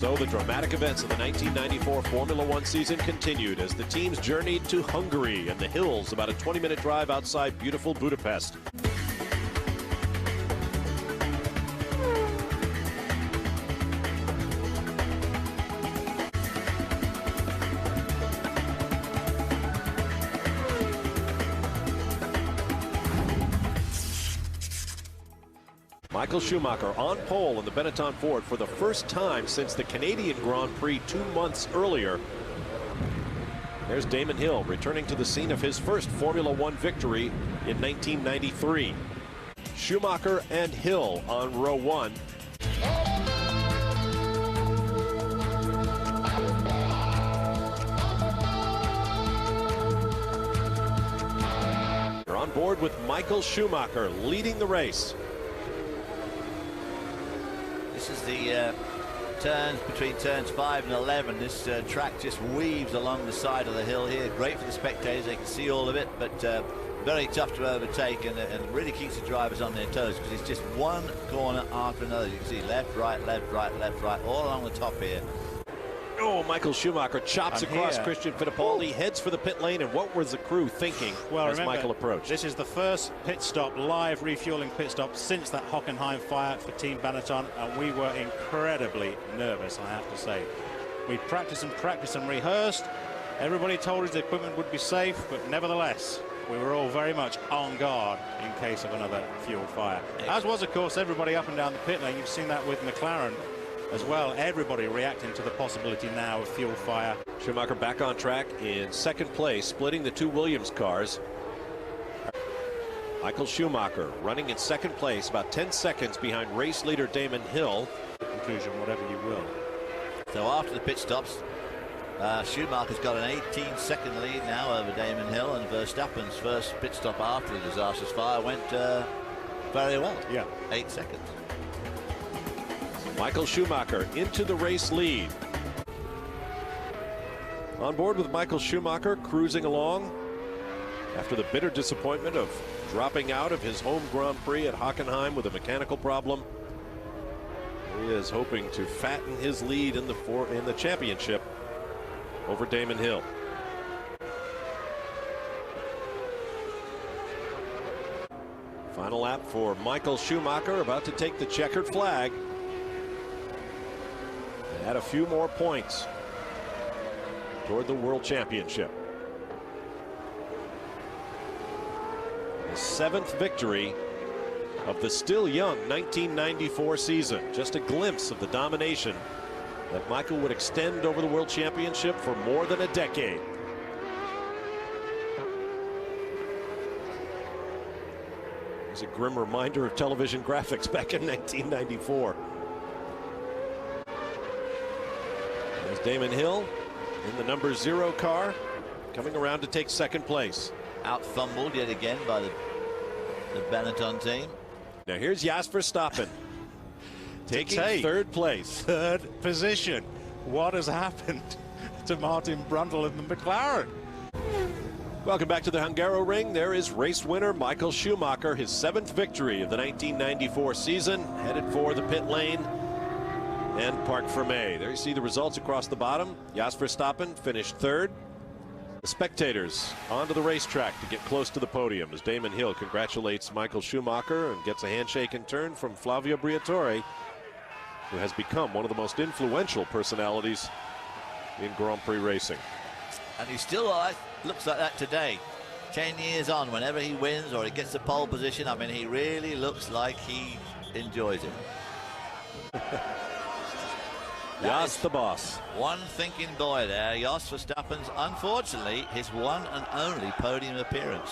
So the dramatic events of the 1994 Formula One season continued as the teams journeyed to Hungary and the hills, about a 20-minute drive outside beautiful Budapest. Michael Schumacher on pole in the Benetton Ford for the first time since the Canadian Grand Prix 2 months earlier. There's Damon Hill returning to the scene of his first Formula One victory in 1993. Schumacher and Hill on row one. They're on board with Michael Schumacher leading the race. This is the turns between turns 5 and 11. This track just weaves along the side of the hill here. Great for the spectators, they can see all of it, but very tough to overtake, and really keeps the drivers on their toes because it's just one corner after another. You can see left, right, left, right, left, right, all along the top here. Oh, Michael Schumacher chops across Christian Fittipaldi, heads for the pit lane, and what was the crew thinking as Michael approached? This is the first pit stop, live refueling pit stop since that Hockenheim fire for Team Benetton, and we were incredibly nervous, I have to say. We practiced and rehearsed. Everybody told us the equipment would be safe, but nevertheless, we were all very much on guard in case of another fuel fire. As was, of course, everybody up and down the pit lane. You've seen that with McLaren as well. Everybody reacting to the possibility now of fuel fire. Schumacher back on track in second place, splitting the two Williams cars. Michael Schumacher running in second place, about 10 seconds behind race leader Damon Hill. Conclusion, whatever you will. So after the pit stops, Schumacher's got an 18-second lead now over Damon Hill, and Verstappen's first pit stop after the disastrous fire went very well. 8 seconds. Michael Schumacher into the race lead. On board with Michael Schumacher, cruising along after the bitter disappointment of dropping out of his home Grand Prix at Hockenheim with a mechanical problem. He is hoping to fatten his lead in the championship over Damon Hill. Final lap for Michael Schumacher, about to take the checkered flag. Add a few more points toward the World Championship. The 7th victory of the still young 1994 season. Just a glimpse of the domination that Michael would extend over the World Championship for more than a decade. It's a grim reminder of television graphics back in 1994. There's Damon Hill in the number 0 car, coming around to take second place. Out fumbled yet again by the Benetton team. Now here's Jos Verstappen taking third place. Third position. What has happened to Martin Brundle in the McLaren? Welcome back to the Hungaroring. There is race winner Michael Schumacher, his 7th victory of the 1994 season, headed for the pit lane and Parc Fermé. There you see the results across the bottom. Jos Verstappen finished 3rd. The spectators onto the racetrack to get close to the podium as Damon Hill congratulates Michael Schumacher and gets a handshake in turn from Flavio Briatore, who has become one of the most influential personalities in Grand Prix racing. And he still looks like that today. 10 years on, whenever he wins or he gets the pole position, I mean, he really looks like he enjoys it. Jos the boss. One thinking boy there. Jos Verstappen's, unfortunately, his one and only podium appearance.